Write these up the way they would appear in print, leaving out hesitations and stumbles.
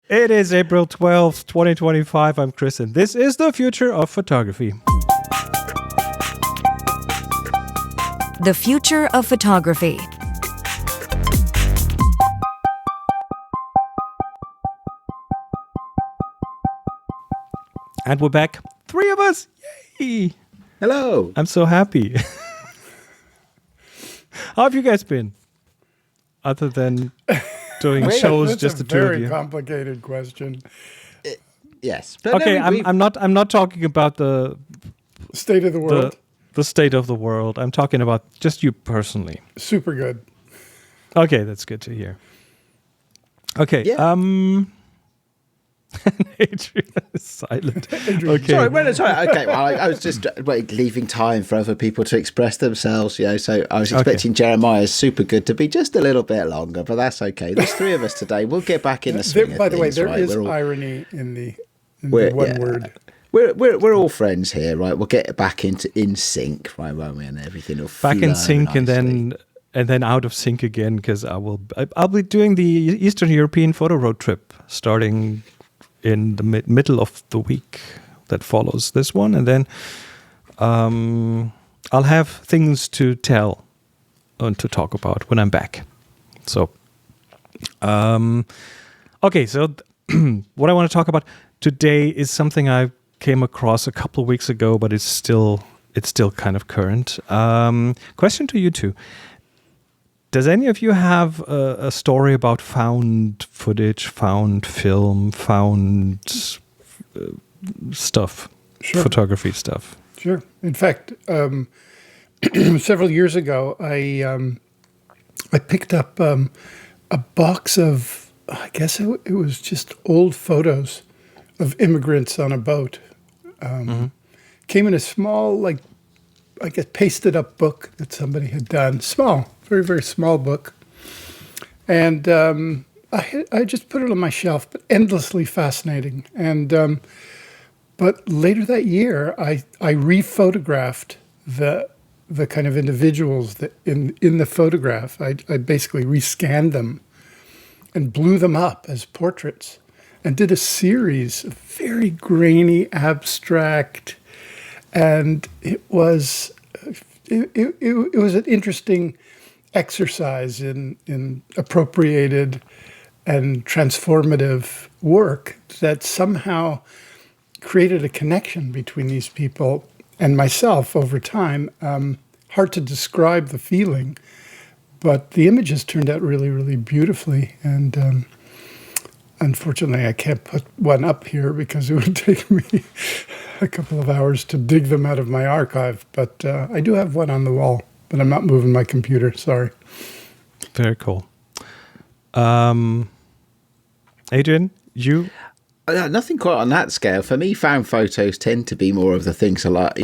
It is April 12th, 2025. I'm Chris, and this is the future of photography. The future of photography. And we're back. 3 of us. Yay! Hello. I'm so happy. How have you guys been? Other than doing shows, just the two of you. That's a very complicated question. Yes. But Okay, I'm not talking about the State of the world. the state of the world. I'm talking about just you personally. Super good. Okay, that's good to hear. Okay, Yeah. Adrian is silent. Okay. Sorry. Okay, well, I was just leaving time for other people to express themselves, so I was expecting Jeremiah's super good to be just a little bit longer, but that's okay. There's 3 of us today. We'll get back in the swing By of the way, things, there right? is irony in the one word. We're all friends here, right? We'll get back in sync, right, won't we? And everything will Back in flow sync nicely. and then out of sync again, because I'll be doing the Eastern European photo road trip starting in the middle of the week that follows this one, and then I'll have things to tell and to talk about when I'm back. So, okay, so what I want to talk about today is something I came across a couple of weeks ago, but it's still kind of current. Question to you two. Does any of you have a story about found footage, found film, found stuff, photography stuff? Sure. In fact, several years ago, I picked up a box of, I guess it was just old photos of immigrants on a boat. Came in a small, I guess, pasted up book that somebody had done. Small, very, very small book. And I just put it on my shelf, but endlessly fascinating. And but later that year, I rephotographed the kind of individuals that in the photograph. I basically rescanned them and blew them up as portraits and did a series of very grainy, abstract, and it was an interesting exercise in appropriated and transformative work that somehow created a connection between these people and myself over time. Hard to describe the feeling, but the images turned out really, really beautifully. And unfortunately, I can't put one up here because it would take me a couple of hours to dig them out of my archive. But I do have one on the wall, but I'm not moving my computer. Sorry. Very cool. Adrian, you? Nothing quite on that scale. For me, found photos tend to be more of the things like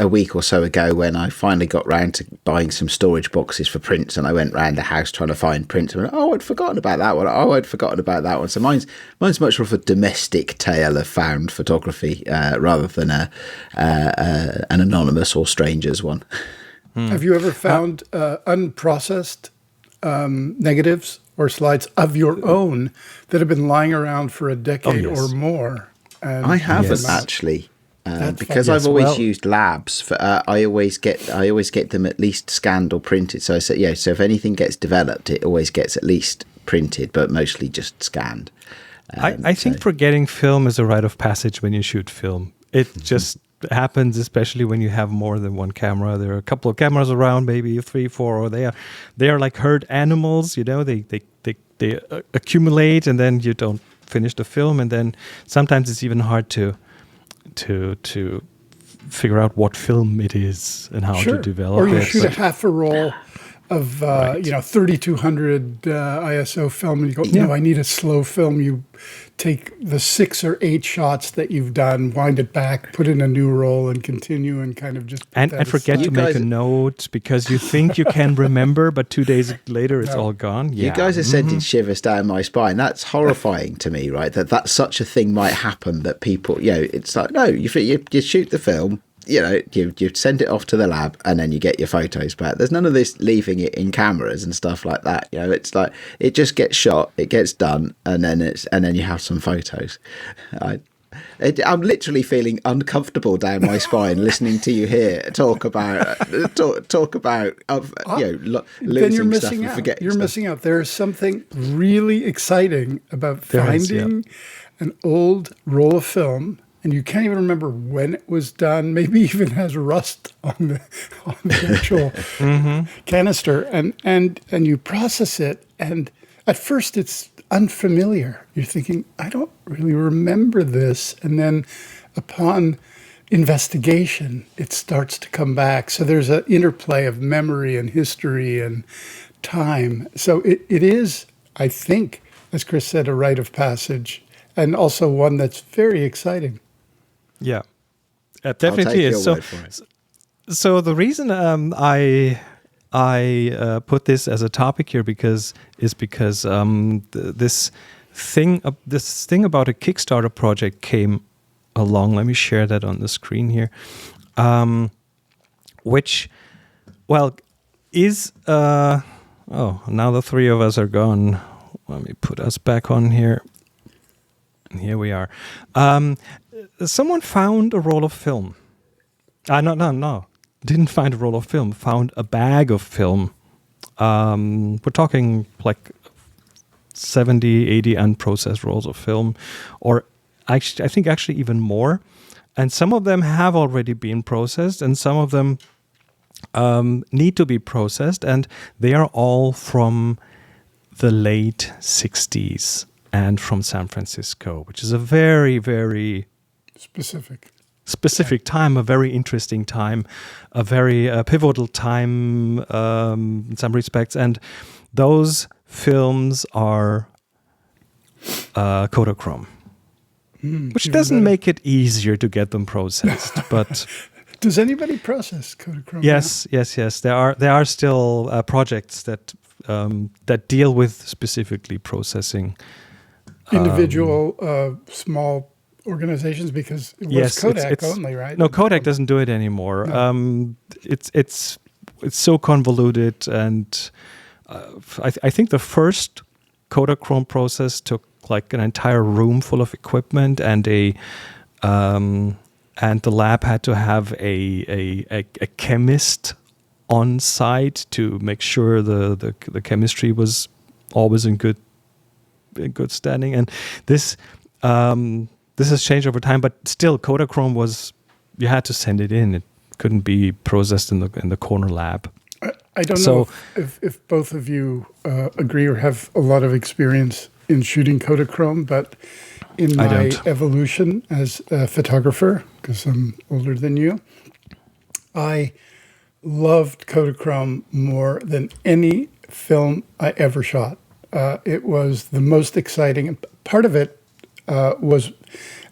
a week or so ago when I finally got round to buying some storage boxes for prints, and I went round the house trying to find prints. And I'd forgotten about that one. I'd forgotten about that one. So mine's much more of a domestic tale of found photography rather than an anonymous or strangers one. Have you ever found unprocessed negatives or slides of your own that have been lying around for a decade or more? And I haven't actually. Because I've always used labs. I always get them at least scanned or printed. So so if anything gets developed, it always gets at least printed, but mostly just scanned. I think forgetting film is a rite of passage when you shoot film. It just happens, especially when you have more than one camera. There are a couple of cameras around, maybe 3, 4, or they are like herd animals. They accumulate, and then you don't finish the film, and then sometimes it's even hard to figure out what film it is and how to develop it. Or you shoot a half a roll of 3200 ISO film, and you go, no, I need a slow film. You take the 6 or 8 shots that you've done, wind it back, put in a new roll, and continue, and kind of just and forget to make a note because you think you can remember, but 2 days later it's all gone. You guys are sending shivers down my spine. That's horrifying to me, right? That such a thing might happen. That people, it's like, no, you shoot the film. you send it off to the lab and then you get your photos back. There's none of this leaving it in cameras and stuff like that. It's like it just gets shot, it gets done, and then you have some photos. I'm literally feeling uncomfortable down my spine listening to you here talk about losing stuff and forgetting. You're missing out. There's something really exciting about finding an old roll of film, and you can't even remember when it was done. Maybe even has rust on the actual canister, and you process it, and at first it's unfamiliar. You're thinking, I don't really remember this. And then upon investigation, it starts to come back. So there's an interplay of memory and history and time. So it is, I think, as Chris said, a rite of passage, and also one that's very exciting. Yeah, it definitely is. So the reason I put this as a topic here because this thing about a Kickstarter project came along. Let me share that on the screen here, which, well, is now the three of us are gone. Let me put us back on here. And here we are. Someone found a roll of film. No. Didn't find a roll of film, found a bag of film. We're talking like 70, 80 unprocessed rolls of film, or actually, I think actually even more. And some of them have already been processed, and some of them need to be processed, and they are all from the late 60s and from San Francisco, which is a very, very specific time, a very interesting time, a very pivotal time in some respects. And those films are Kodachrome, which doesn't make it easier to get them processed. But does anybody process Kodachrome? Yes. There are still projects that deal with specifically processing individual small organizations, because it was Kodak only, right? No, Kodak doesn't do it anymore. No. It's so convoluted, and I think the first Kodachrome process took like an entire room full of equipment, and the lab had to have a chemist on site to make sure the chemistry was always in good standing, and this has changed over time, but still Kodachrome you had to send it in. It couldn't be processed in the corner lab. I don't know if both of you agree or have a lot of experience in shooting Kodachrome, but in my evolution as a photographer, because I'm older than you, I loved Kodachrome more than any film I ever shot. It was the most exciting. Part of it was,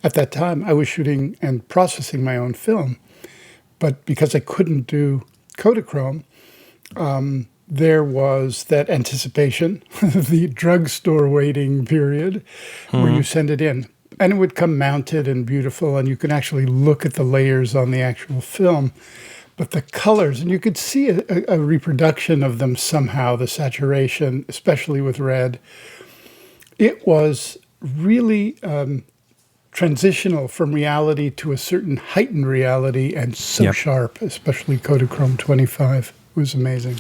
at that time, I was shooting and processing my own film. But because I couldn't do Kodachrome, there was that anticipation, the drugstore waiting period, where you send it in. And it would come mounted and beautiful, and you can actually look at the layers on the actual film. But the colors, and you could see a reproduction of them somehow, the saturation, especially with red. It was really transitional from reality to a certain heightened reality, and so sharp, especially Kodachrome 25. It was amazing.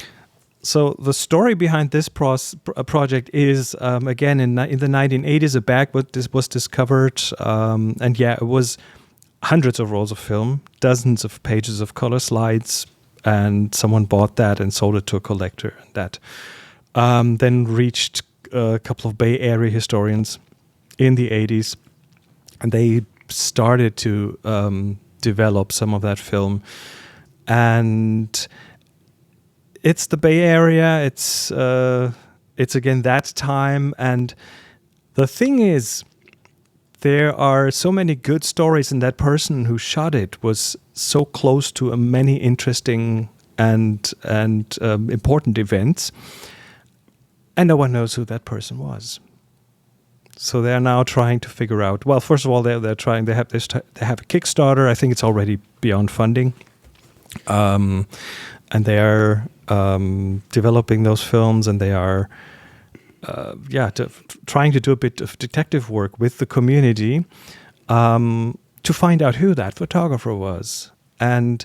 So the story behind this project is, again, in the 1980s, a bag was discovered, and it was hundreds of rolls of film, dozens of pages of color slides, and someone bought that and sold it to a collector. That then reached a couple of Bay Area historians in the 80s, and they started to develop some of that film. And it's the Bay Area. It's again that time, and the thing is, there are so many good stories, and that person who shot it was so close to many interesting and important events, and no one knows who that person was. So they are now trying to figure out. Well, first of all, they're trying. They have a Kickstarter. I think it's already beyond funding, and they are developing those films, and they are trying to do a bit of detective work with the community to find out who that photographer was. And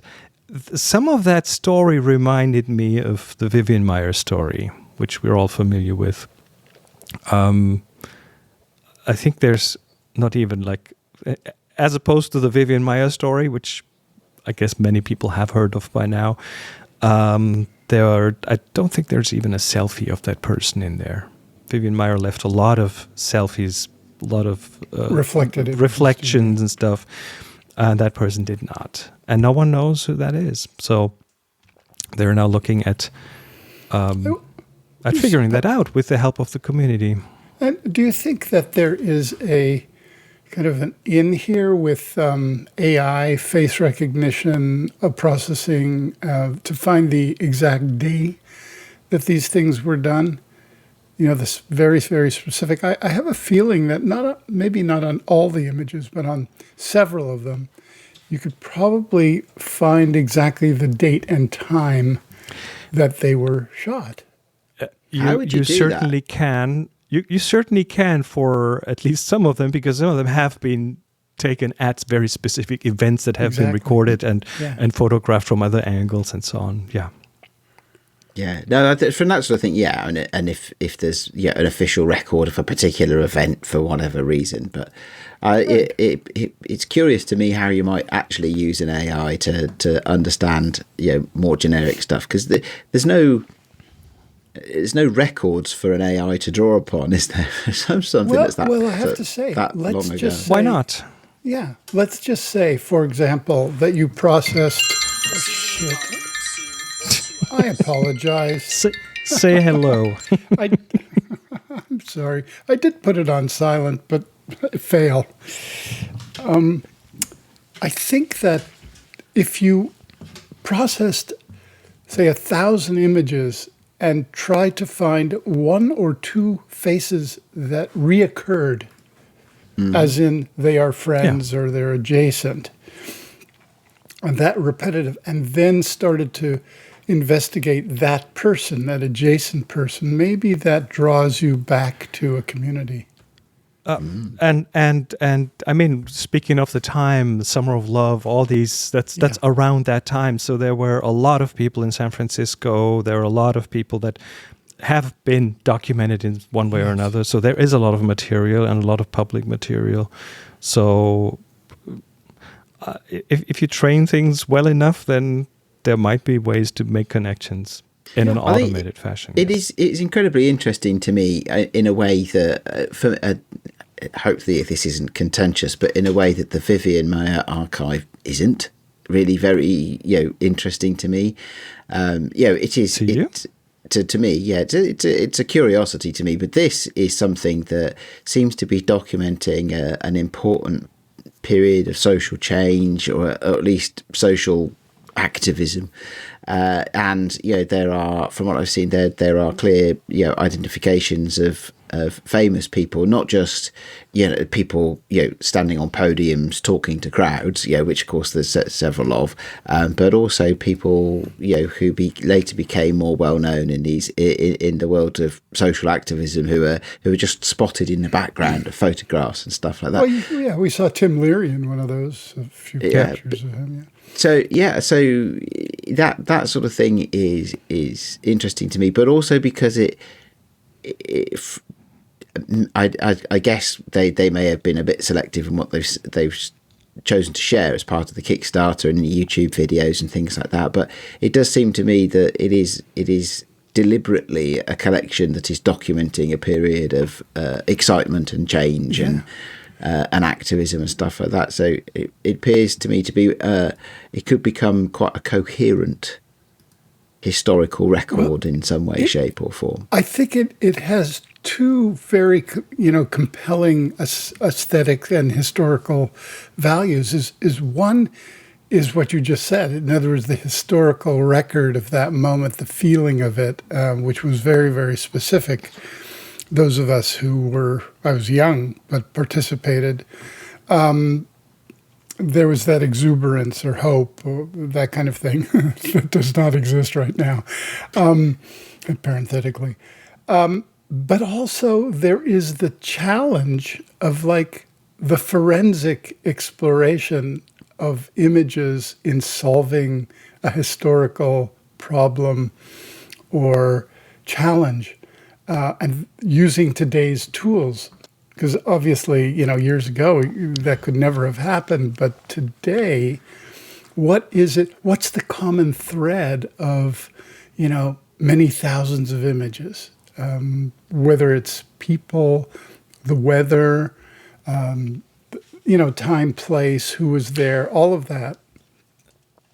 some of that story reminded me of the Vivien Maier story, which we're all familiar with. I think there's not even as opposed to the Vivien Maier story, which I guess many people have heard of by now. I don't think there's even a selfie of that person in there. Vivien Maier left a lot of selfies, a lot of reflections and stuff, and that person did not. And no one knows who that is. So they're now looking at figuring that out with the help of the community. And do you think that there is a kind of an in here with AI, face recognition, processing to find the exact day that these things were done? This very, very specific. I have a feeling that maybe not on all the images, but on several of them, you could probably find exactly the date and time that they were shot. How would you do certainly that? Can. You certainly can for at least some of them, because some of them have been taken at very specific events that have been recorded and photographed from other angles and so on. Yeah. Yeah, no, from that sort of thing, yeah, and if there's an official record of a particular event for whatever reason, but it's curious to me how you might actually use an AI to understand more generic stuff, because there's no records for an AI to draw upon, is there? That's that. Well, I have to say, let's just why not? Yeah, let's just say, for example, that you processed. Oh, shit. I apologize. Say hello. I'm sorry. I did put it on silent, but fail. I think that if you processed, say, 1,000 images and tried to find one or two faces that reoccurred, as in they are friends or they're adjacent, and that repetitive, and then started to investigate that person, that adjacent person, maybe that draws you back to a community. And I mean, speaking of the time, Summer of Love, all these, that's around that time. So there were a lot of people in San Francisco. There are a lot of people that have been documented in one way or another. So there is a lot of material and a lot of public material. So if you train things well enough, then there might be ways to make connections in an automated fashion. It's incredibly interesting to me in a way that, hopefully this isn't contentious, but in a way that the Vivien Maier archive isn't really very, interesting to me. It is. To you? To me, it's a curiosity to me. But this is something that seems to be documenting an important period of social change, or at least social activism, and there are, from what I've seen, there are clear identifications of famous people, not just people standing on podiums talking to crowds, which of course there's several of, but also people who later became more well known in the world of social activism, who are just spotted in the background of photographs and stuff like that. Well, we saw Tim Leary in one of those, a few captures of him. So that sort of thing is interesting to me, but also because I guess they may have been a bit selective in what they've chosen to share as part of the Kickstarter and the YouTube videos and things like that. But it does seem to me that it is deliberately a collection that is documenting a period of excitement and change and activism and stuff like that. So it appears to me to be it could become quite a coherent historical record in some way, shape or form. I think it has two very compelling aesthetic and historical values. Is one is what you just said. In other words, the historical record of that moment, the feeling of it, which was very, very specific. those of us I was young, but participated, there was that exuberance or hope, or that kind of thing that does not exist right now, parenthetically. But also there is the challenge of like the forensic exploration of images in solving a historical problem or challenge, and using today's tools. Because obviously, years ago, that could never have happened. But today, what's the common thread of, many thousands of images? Whether it's people, the weather, time, place, who was there, all of that.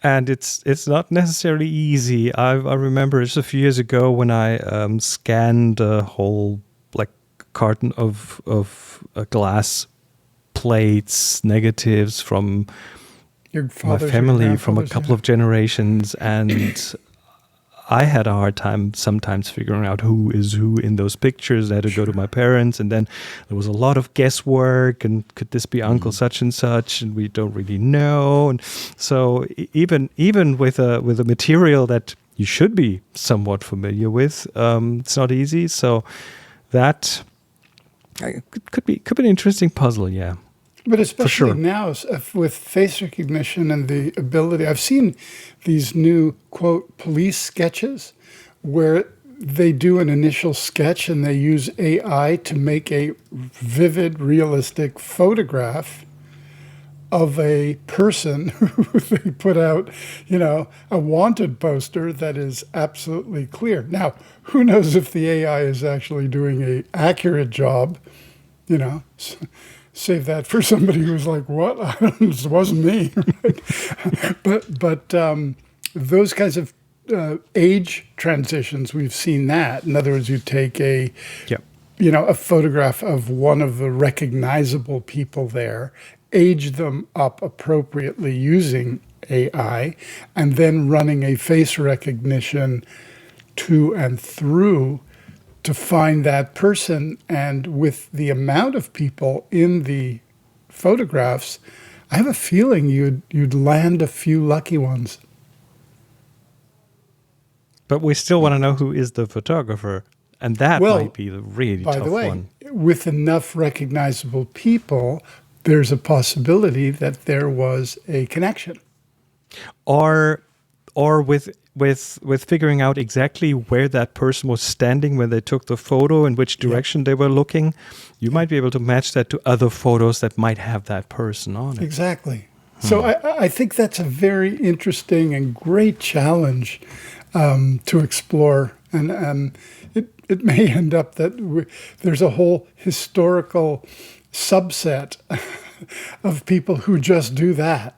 And it's not necessarily easy. I remember just a few years ago when I scanned a whole carton of glass plates, negatives from my family from a couple of generations, and I had a hard time sometimes figuring out who is who in those pictures. I had to go to my parents, and then there was a lot of guesswork, and could this be Uncle such and such, and we don't really know. And so even with a material that you should be somewhat familiar with, it's not easy. So that could be an interesting puzzle, yeah. But especially now with face recognition and the ability, I've seen these new, quote, police sketches where they do an initial sketch and they use AI to make a vivid, realistic photograph of a person who they put out, a wanted poster that is absolutely clear. Now, who knows if the AI is actually doing an accurate job, Save that for somebody who's like, what? It wasn't me. But those kinds of age transitions, we've seen that. In other words, you take a photograph of one of the recognizable people there, age them up appropriately using AI, and then running a face recognition to and through to find that person. And with the amount of people in the photographs, I have a feeling you'd land a few lucky ones. But we still want to know who is the photographer, and that might be the really tough one. By the way, with enough recognizable people, there's a possibility that there was a connection. Or with figuring out exactly where that person was standing when they took the photo and which direction they were looking, you might be able to match that to other photos that might have that person on it. Exactly. So I think that's a very interesting and great challenge to explore. And it may end up that there's a whole historical subset of people who just do that.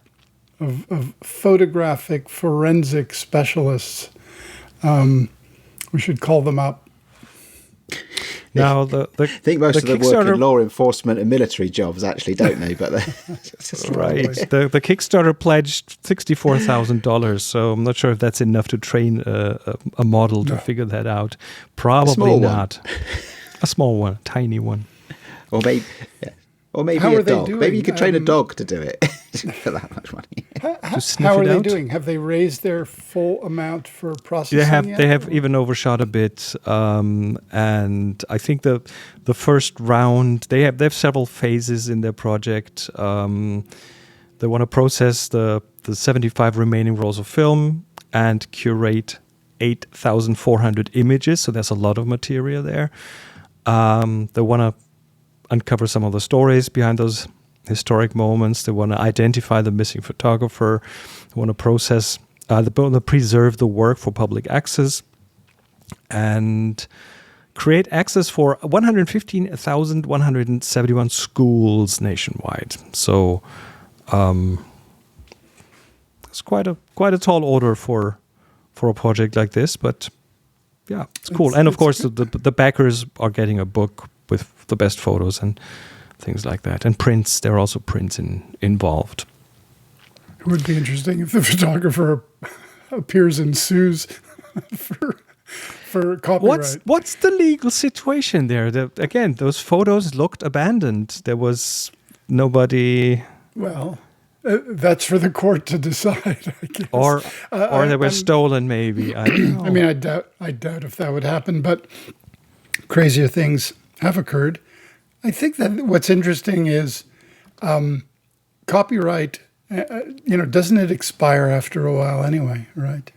Of photographic forensic specialists. We should call them up. Now, I think most of them work in law enforcement and military jobs, actually, don't they? But right. The Kickstarter pledged $64,000, so I'm not sure if that's enough to train a model to figure that out. Probably not. A small one, a tiny one. Or maybe a dog. Maybe you could train a dog to do it for that much money. How are they doing? Have they raised their full amount for processing? They have even overshot a bit, and I think the first round they have several phases in their project. They want to process the 75 remaining rolls of film and curate 8,400 images. So there's a lot of material there. They want to uncover some of the stories behind those historic moments. They want to identify the missing photographer. They want to process, they want to preserve the work for public access and create access for 115,171 schools nationwide. So it's quite a tall order for a project like this, but yeah, it's cool. And of course, the backers are getting a book with the best photos and things like that. And prints, there are also prints involved. It would be interesting if the photographer appears in sues for for copyright. What's the legal situation there? Again, those photos looked abandoned. There was nobody. Well, that's for the court to decide, I guess. Or they were stolen, maybe. I don't know. I mean, I doubt if that would happen, but crazier things have occurred. I think that what's interesting is copyright. Doesn't it expire after a while anyway? Right.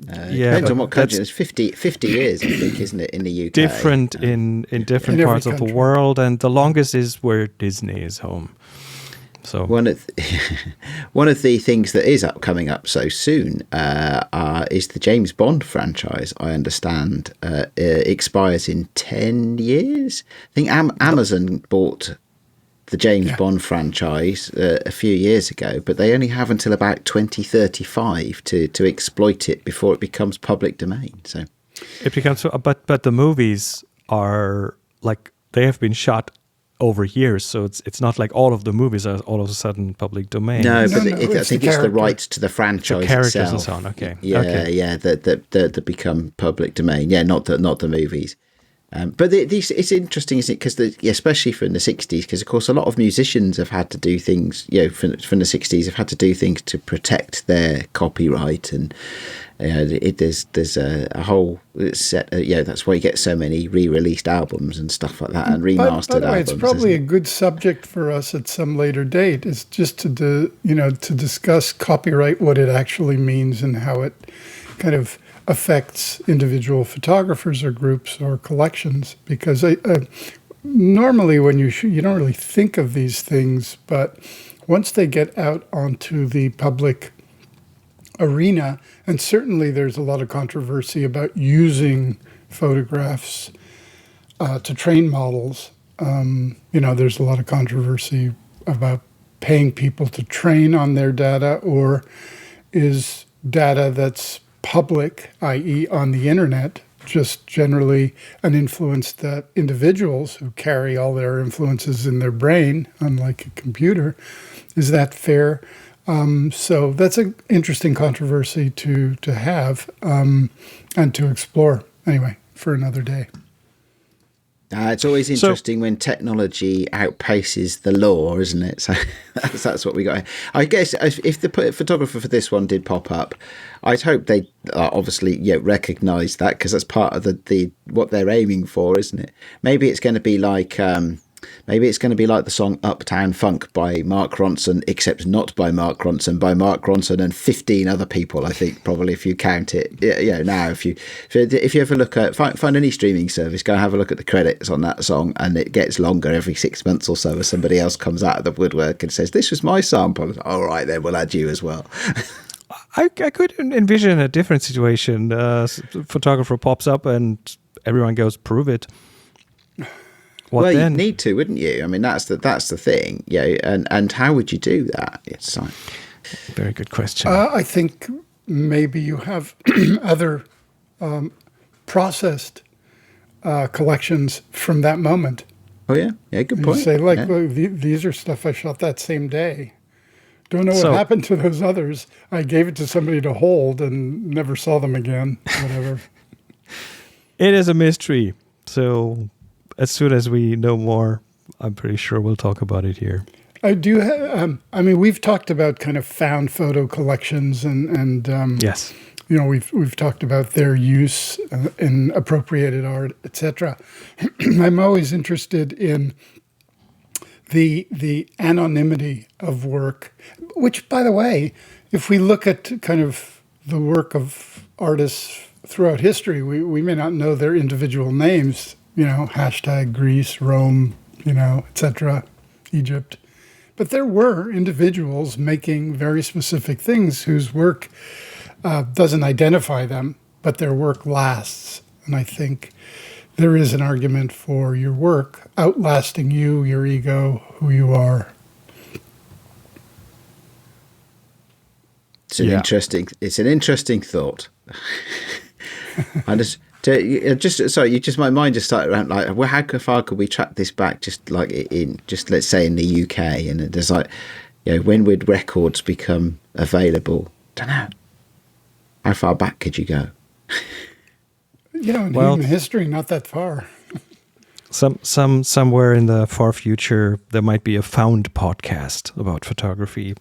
Depends on what country. It's 50 years, I think, isn't it, in the UK? Different in different parts of the world, and the longest is where Disney is home. So one of the things that is coming up so soon is the James Bond franchise. I understand expires in 10 years. I think Amazon bought the James Bond franchise a few years ago, but they only have until about 2035 to exploit it before it becomes public domain. So it becomes, but the movies are like, they have been shot over years, so it's not like all of the movies are all of a sudden public domain. No, but I think it's the rights to the franchise characters itself. And so on. Okay, that become public domain. Yeah, not the movies. But it's interesting, isn't it? Because especially from the 60s, because of course a lot of musicians have had to do things, from the 60s, have had to do things to protect their copyright, and there's a whole set. That's why you get so many re-released albums and stuff like that, and remastered by the way, albums. It's probably a good subject for us at some later date. It's just to discuss copyright, what it actually means, and how it kind of affects individual photographers or groups or collections, because normally when you shoot, you don't really think of these things, but once they get out onto the public arena, and certainly there's a lot of controversy about using photographs to train models. There's a lot of controversy about paying people to train on their data, or is data that's public, i.e. on the internet, just generally an influence that individuals who carry all their influences in their brain, unlike a computer, is that fair? So that's an interesting controversy to have and to explore. Anyway, for another day. It's always interesting when technology outpaces the law, isn't it? So that's what we got. I guess if the photographer for this one did pop up, I'd hope they obviously recognise that, because that's part of the what they're aiming for, isn't it? Maybe it's going to be like the song Uptown Funk by Mark Ronson, except not by Mark Ronson, by Mark Ronson and 15 other people, I think, probably, if you count it. Now, if you ever look at, find any streaming service, go and have a look at the credits on that song, and it gets longer every 6 months or so as somebody else comes out of the woodwork and says, this was my sample. All right, then we'll add you as well. I could envision a different situation. Photographer pops up and everyone goes, prove it. Well, you'd need to, wouldn't you? I mean, that's the thing. And how would you do that? It's very good question. I think maybe you have other processed collections from that moment. Oh yeah, good point. You say well, these are stuff I shot that same day. Don't know what happened to those others. I gave it to somebody to hold and never saw them again. Whatever. It is a mystery. So as soon as we know more, I'm pretty sure we'll talk about it here. I do have, we've talked about kind of found photo collections and yes, we've talked about their use in appropriated art, etc. I'm always interested in the anonymity of work, which, by the way, if we look at kind of the work of artists throughout history, we may not know their individual names, hashtag Greece, Rome, etc., Egypt. But there were individuals making very specific things whose work doesn't identify them, but their work lasts. And I think there is an argument for your work outlasting you, your ego, who you are. It's an interesting thought. I my mind just started around like, well, how far could we track this back? Just like let's say in the UK, and there's like, when would records become available? Don't know. How far back could you go? in Well, human history, not that far. Somewhere in the far future, there might be a found podcast about photography.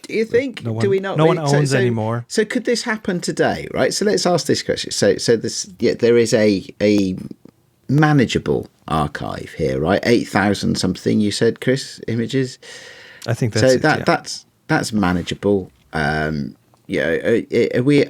Do you think? No one, do we not? no really, one owns anymore. So could this happen today? Right. So let's ask this question. So this, there is a manageable archive here, right? 8,000 something. You said, Chris, images. I think that's so. That's manageable. Are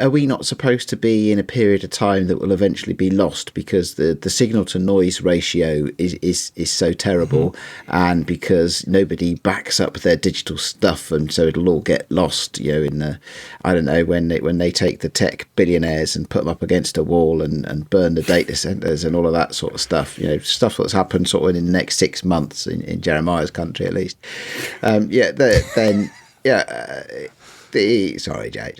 we not supposed to be in a period of time that will eventually be lost because the signal to noise ratio is so terrible, and because nobody backs up their digital stuff, and so it'll all get lost, in the, I don't know, when they take the tech billionaires and put them up against a wall and burn the data centers and all of that sort of stuff, stuff that's happened sort of in the next 6 months in Jeremiah's country at least. Sorry, Jay.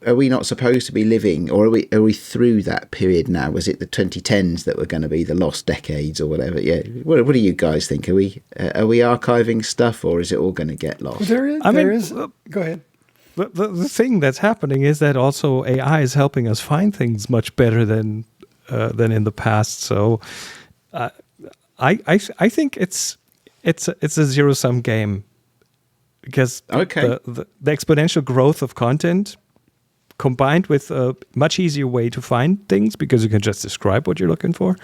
Are we not supposed to be living, or are we through that period now? Was it the 2010s that were going to be the lost decades, or whatever? Yeah. What do you guys think? Are we archiving stuff, or is it all going to get lost? There is. Go ahead. The thing that's happening is that also AI is helping us find things much better than in the past. So I think it's a zero-sum game. Because the exponential growth of content combined with a much easier way to find things, because you can just describe what you're looking for,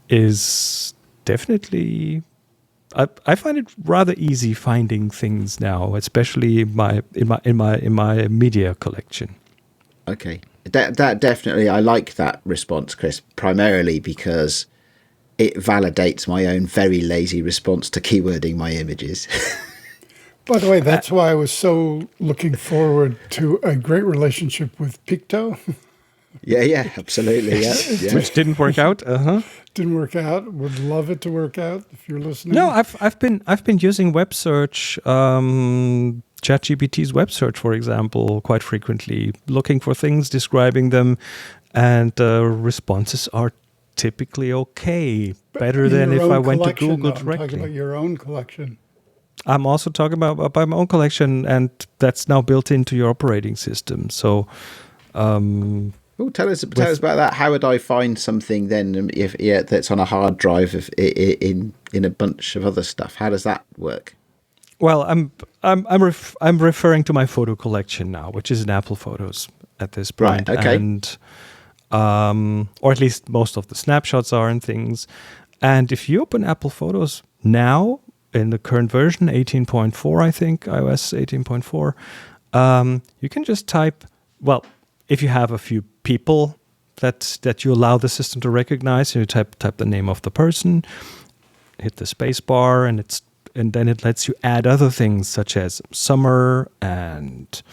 is definitely, I find it rather easy finding things now, especially in my media collection. Okay, that definitely, I like that response, Chris, primarily because it validates my own very lazy response to keywording my images. By the way, that's why I was so looking forward to a great relationship with Picto. Yeah, absolutely. Yeah. Which didn't work out. Didn't work out. Would love it to work out if you're listening. No, I've been using web search, ChatGPT's web search, for example, quite frequently, looking for things, describing them, and responses are typically okay, better than if I went to Google directly. I'm talking about your own collection. I'm also talking about my own collection, and that's now built into your operating system. So, tell us about that. How would I find something then if that's on a hard drive in a bunch of other stuff? How does that work? Well, I'm referring to my photo collection now, which is in Apple Photos at this point, right? Okay, and or at least most of the snapshots are and things. And if you open Apple Photos now, in the current version, 18.4, I think, iOS 18.4, you can just type, well, if you have a few people that you allow the system to recognize, you type the name of the person, hit the space bar, and then it lets you add other things such as summer and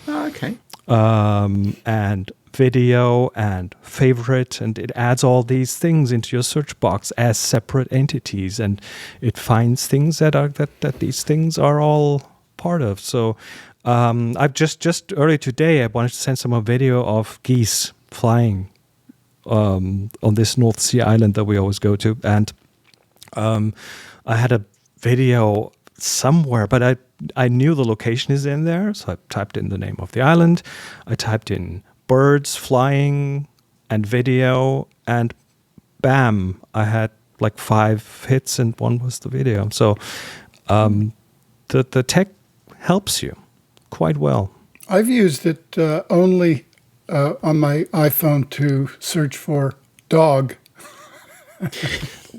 and video and favorite, and it adds all these things into your search box as separate entities, and it finds things that these things are all part of. So I've just earlier today I wanted to send some video of geese flying on this North Sea island that we always go to, and I had a video somewhere, but I knew the location is in there, so I typed in the name of the island, I typed in birds flying and video, and bam, I had like 5 hits and one was the video. So the tech helps you quite well. I've used it only on my iPhone to search for dog.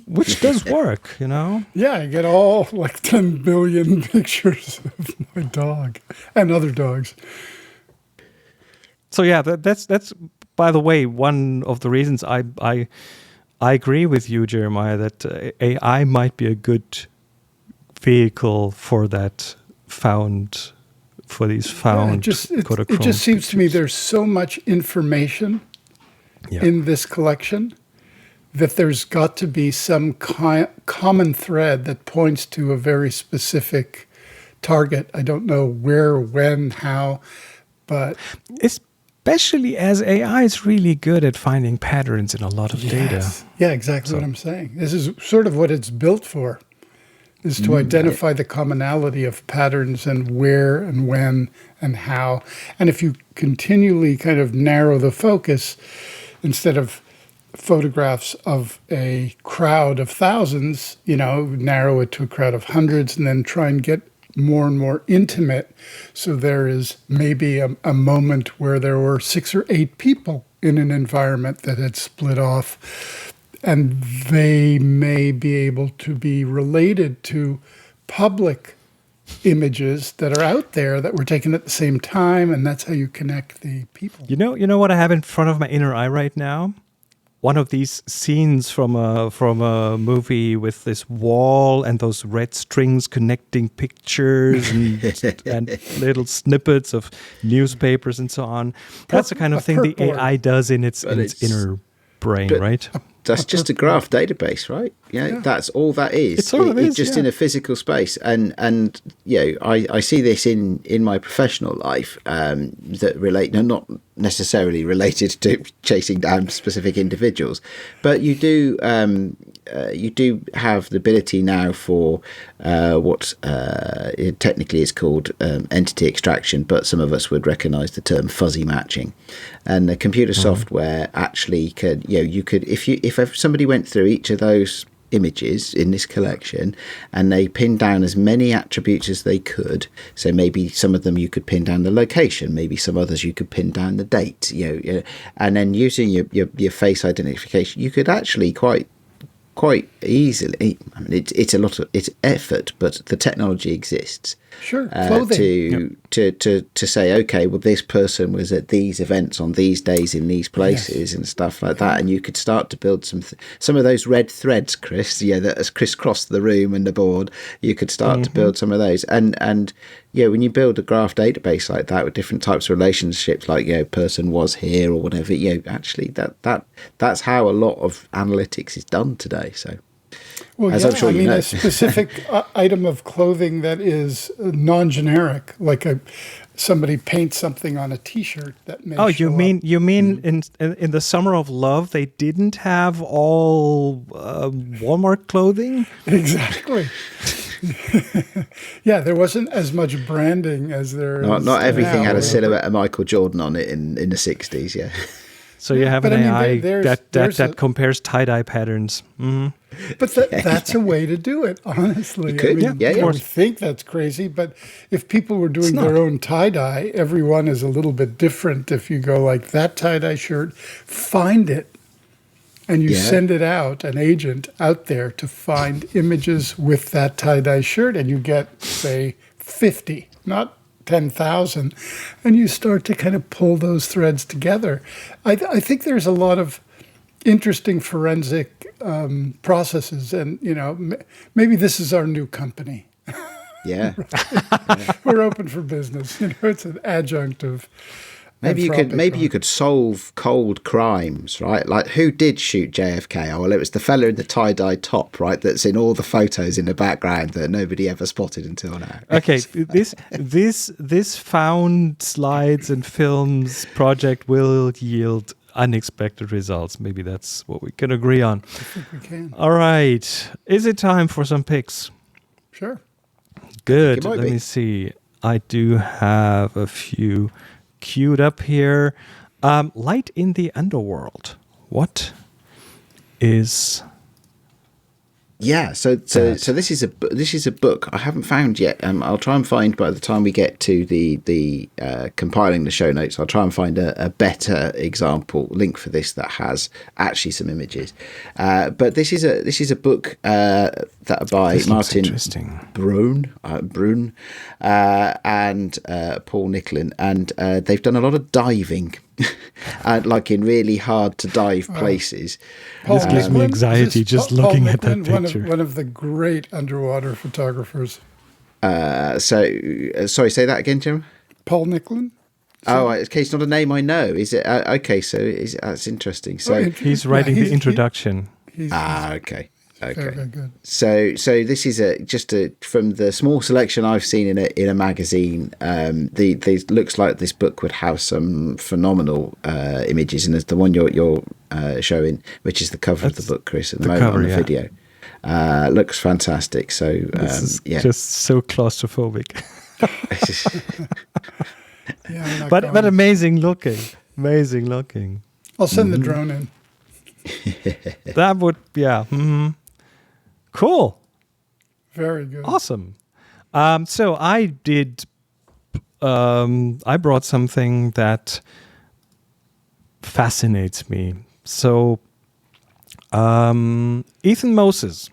Which does work, Yeah, I get all like 10 billion pictures of my dog and other dogs. So yeah, that's by the way one of the reasons I agree with you, Jeremiah, that AI might be a good vehicle for these found. It just seems to me there's so much information in this collection that there's got to be some common thread that points to a very specific target. I don't know where, when, how, but especially as AI is really good at finding patterns in a lot of data. Yeah, exactly what I'm saying. This is sort of what it's built for. is to identify the commonality of patterns and where and when and how. And if you continually kind of narrow the focus, instead of photographs of a crowd of thousands, narrow it to a crowd of hundreds, and then try and get more and more intimate. So there is maybe a moment where there were 6 or 8 people in an environment that had split off, and they may be able to be related to public images that are out there that were taken at the same time, and that's how you connect the people. You know what I have in front of my inner eye right now? One of these scenes from a movie with this wall and those red strings connecting pictures and little snippets of newspapers and so on. That's the kind of thing the AI does in its inner brain, right? That's just a graph database, right? Yeah, that's all that is. It's all it is, just in a physical space. And I see this in my professional life that relate, not necessarily related to chasing down specific individuals, but you do have the ability now for what it technically is called entity extraction, but some of us would recognize the term fuzzy matching. And the computer software actually could, you could, if somebody went through each of those images in this collection and they pinned down as many attributes as they could, so maybe some of them you could pin down the location, maybe some others you could pin down the date, and then using your face identification, you could actually quite easily. I mean, it's effort, but the technology exists. Sure, clothing. To say, okay, well, this person was at these events on these days in these places and stuff like that, and you could start to build some of those red threads, Chris. That has crisscrossed the room and the board. You could start to build some of those, and when you build a graph database like that with different types of relationships, like person was here or whatever, actually that's how a lot of analytics is done today. So. Well, as I'm sure you know. A specific item of clothing that is non-generic, like somebody paints something on a T-shirt that may. Oh, you mean in the Summer of Love they didn't have all Walmart clothing? Exactly. Yeah, there wasn't as much branding as there. Not everything had a silhouette of Michael Jordan on it in the 60s. Yeah. So you have an AI that compares tie-dye patterns. Mm-hmm. But that's a way to do it, honestly. You could, I would think that's crazy, but if people were doing their own tie-dye, everyone is a little bit different. If you go like that tie-dye shirt, find it, and you send it out, an agent out there to find images with that tie-dye shirt, and you get, say, 50, not 10,000, and you start to kind of pull those threads together. I think there's a lot of interesting forensic processes, and maybe this is our new company. Yeah. We're open for business. It's an adjunct of. Maybe you could solve cold crimes, right? Like, who did shoot JFK? Oh, well, it was the fella in the tie-dye top, right? That's in all the photos in the background that nobody ever spotted until now. Okay, this found slides and films project will yield unexpected results. Maybe that's what we can agree on. I think we can. All right, is it time for some picks? Sure. Good. Let me see. I do have a few queued up here. Light in the Underworld. What is? Yeah, so this is a book I haven't found yet. I'll try and find, by the time we get to the compiling the show notes, I'll try and find a better example link for this that has actually some images. But this is a book that by Martin Brun and Paul Nicklin, and they've done a lot of diving. Like in really hard to dive places. This gives me anxiety just looking at that picture. One of the great underwater photographers. Sorry, say that again, Jim. Paul Nicklin. Oh, okay. It's not a name I know. Is it? Okay, so that's interesting. So he's writing the introduction. Okay. Okay. Very good. So this is from the small selection I've seen in a magazine. Looks like this book would have some phenomenal images, and there's the one you're showing, which is the cover of the book, Chris, at the moment on the video. Looks fantastic. So This is just so claustrophobic. Yeah, I'm not but going. amazing looking. Amazing looking. I'll send the drone in. That would, yeah. Cool. Very good. Awesome. So I did, I brought something that fascinates me. So Ethan Moses,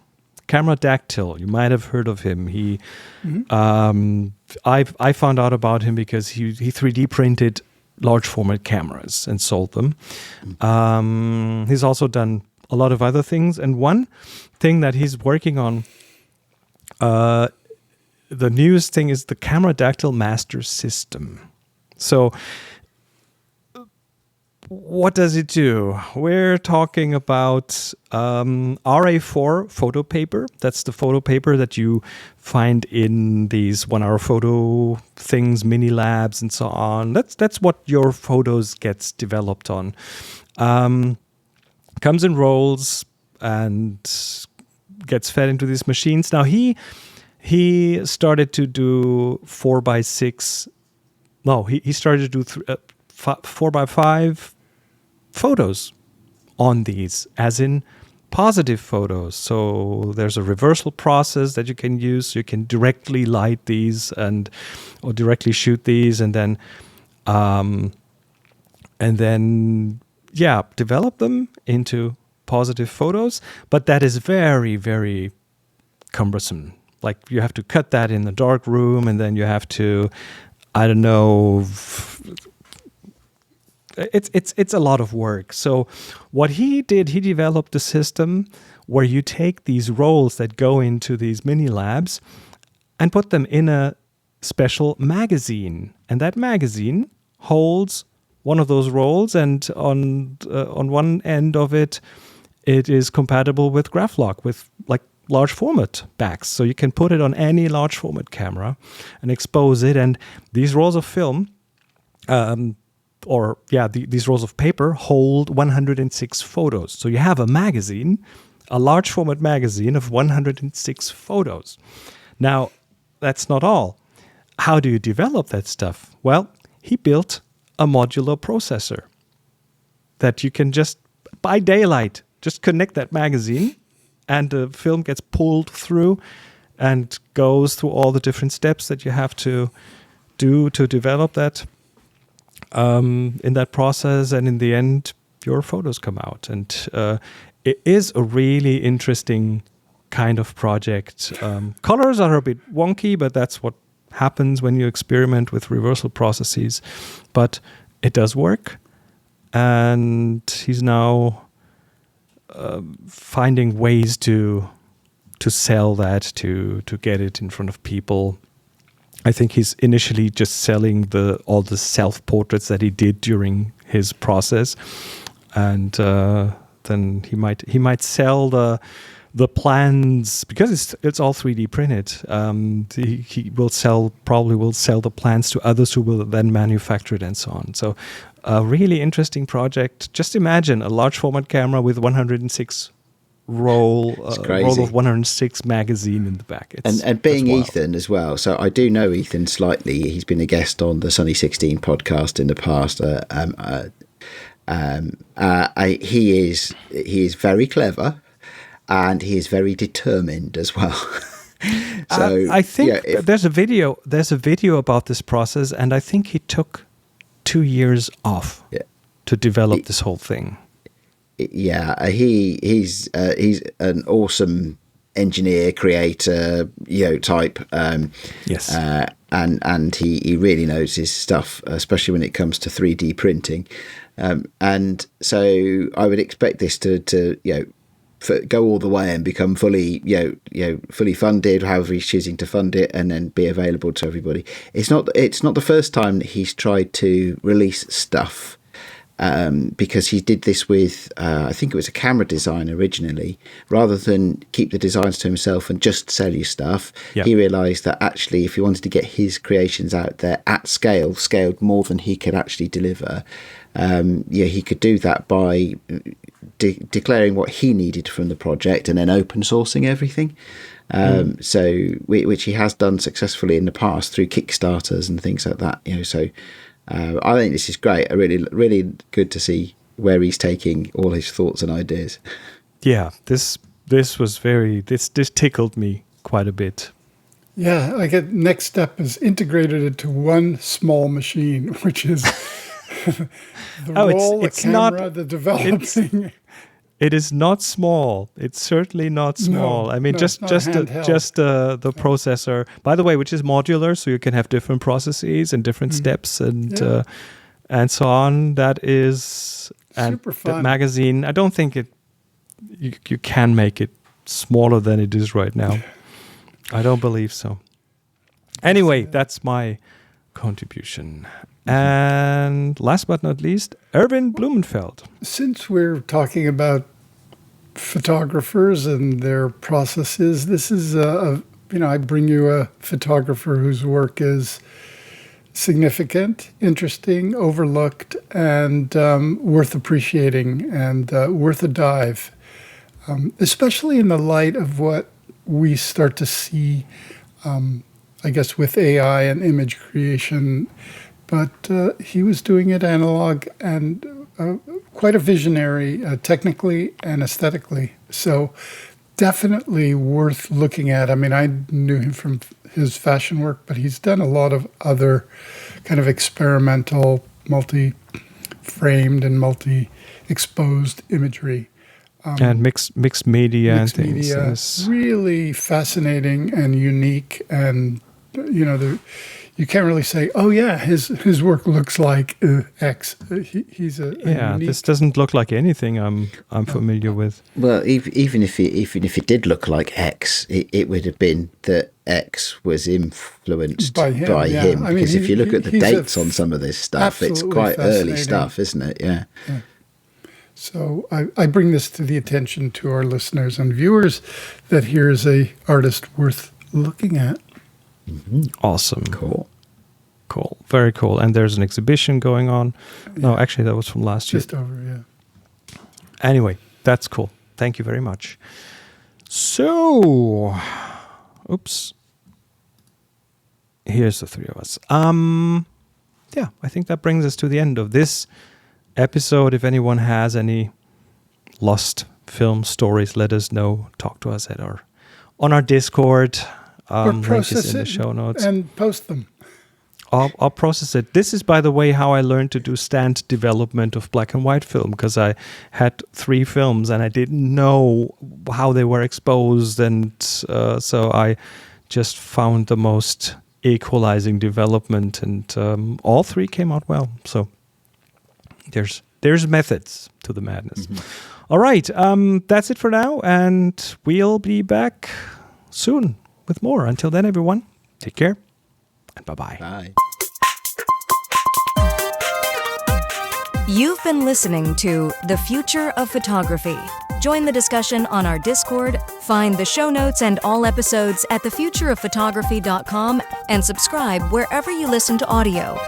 Camera Dactyl, you might have heard of him. He, I found out about him because he 3D printed large format cameras and sold them. He's also done a lot of other things. And one thing that he's working on, the newest thing is the Camera Dactyl Master System. So what does it do? We're talking about RA4 photo paper. That's the photo paper that you find in these 1 hour photo things, mini labs and so on. That's what your photos gets developed on. Comes in rolls and gets fed into these machines. Now he started to do 4x6. No, he started to do 4x5 photos on these, as in positive photos. So there's a reversal process that you can use. You can directly light these or directly shoot these, and then develop them into positive photos. But that is very, very cumbersome. Like, you have to cut that in the dark room, and then you have to, I don't know, it's a lot of work. So what he did, he developed a system where you take these rolls that go into these mini labs and put them in a special magazine. And that magazine holds one of those rolls, and on one end of it, it is compatible with Graphlog, with like large format backs. So you can put it on any large format camera and expose it. And these rolls of film, these rolls of paper hold 106 photos. So you have a magazine, a large format magazine of 106 photos. Now, that's not all. How do you develop that stuff? Well, he built a modular processor that you can just, by daylight, just connect that magazine, and the film gets pulled through and goes through all the different steps that you have to do to develop that in that process. And in the end, your photos come out. And it is a really interesting kind of project. Colors are a bit wonky, but that's what happens when you experiment with reversal processes. But it does work. And he's now finding ways to sell that, to get it in front of people. I think he's initially just selling all the self-portraits that he did during his process, and then he might sell the plans, because it's all 3D printed. He probably will sell the plans to others who will then manufacture it and so on. So a really interesting project. Just imagine a large format camera with 106 roll of 106 magazine in the back. And being Ethan as well. So I do know Ethan slightly. He's been a guest on the Sunny 16 podcast in the past. He is very clever, and he is very determined as well. So I think there's a video about this process, and I think he took 2 years off to develop this whole thing. Yeah, he's an awesome engineer, creator, type. Yes, and he really knows his stuff, especially when it comes to 3D printing. And so I would expect this to go all the way and become fully funded, however he's choosing to fund it, and then be available to everybody. It's not the first time that he's tried to release stuff. Because he did this with, I think it was a camera design originally. Rather than keep the designs to himself and just sell you stuff, he realised that actually if he wanted to get his creations out there at scaled more than he could actually deliver, he could do that by declaring what he needed from the project and then open sourcing everything. Which he has done successfully in the past through Kickstarters and things like that. So I think this is great. Really, really good to see where he's taking all his thoughts and ideas. Yeah, this tickled me quite a bit. Yeah, next step is integrated into one small machine, which is the roll, the camera, the developing. It is not small. It's certainly not small. No, I mean, just the processor, by the way, which is modular, so you can have different processes and different steps and so on. That is super fun. The magazine. I don't think you can make it smaller than it is right now. I don't believe so. Anyway, that's my contribution. And last but not least, Erwin Blumenfeld. Since we're talking about photographers and their processes, this is I bring you a photographer whose work is significant, interesting, overlooked, and worth appreciating and worth a dive, especially in the light of what we start to see, I guess, with AI and image creation. But he was doing it analog and quite a visionary, technically and aesthetically. So definitely worth looking at. I mean, I knew him from his fashion work, but he's done a lot of other kind of experimental, multi-framed and multi-exposed imagery. And mixed media and things. Media, Yes. Really fascinating and unique. And, you can't really say, oh yeah, his work looks like X. He's a unique... This doesn't look like anything I'm familiar with. Well, even if it did look like X, it would have been that X was influenced by him. I mean, because if you look at the dates on some of this stuff, it's quite early stuff, isn't it? Yeah. So I bring this to the attention to our listeners and viewers that here's a artist worth looking at. Mm-hmm. Awesome. Cool. Very cool. And there's an exhibition going on. No, actually, that was from last year. Just over, yeah. Anyway, that's cool. Thank you very much. So, here's the three of us. I think that brings us to the end of this episode. If anyone has any lost film stories, let us know. Talk to us on our Discord. Or process in the show notes and post them. I'll process it. This is, by the way, how I learned to do stand development of black and white film, because I had 3 films and I didn't know how they were exposed, and so I just found the most equalizing development, and all 3 came out well. So there's methods to the madness. Mm-hmm. All right, that's it for now, and we'll be back soon with more. Until then, everyone, take care and bye-bye. Bye. You've been listening to The Future of Photography. Join the discussion on our Discord, find the show notes and all episodes at thefutureofphotography.com, and subscribe wherever you listen to audio.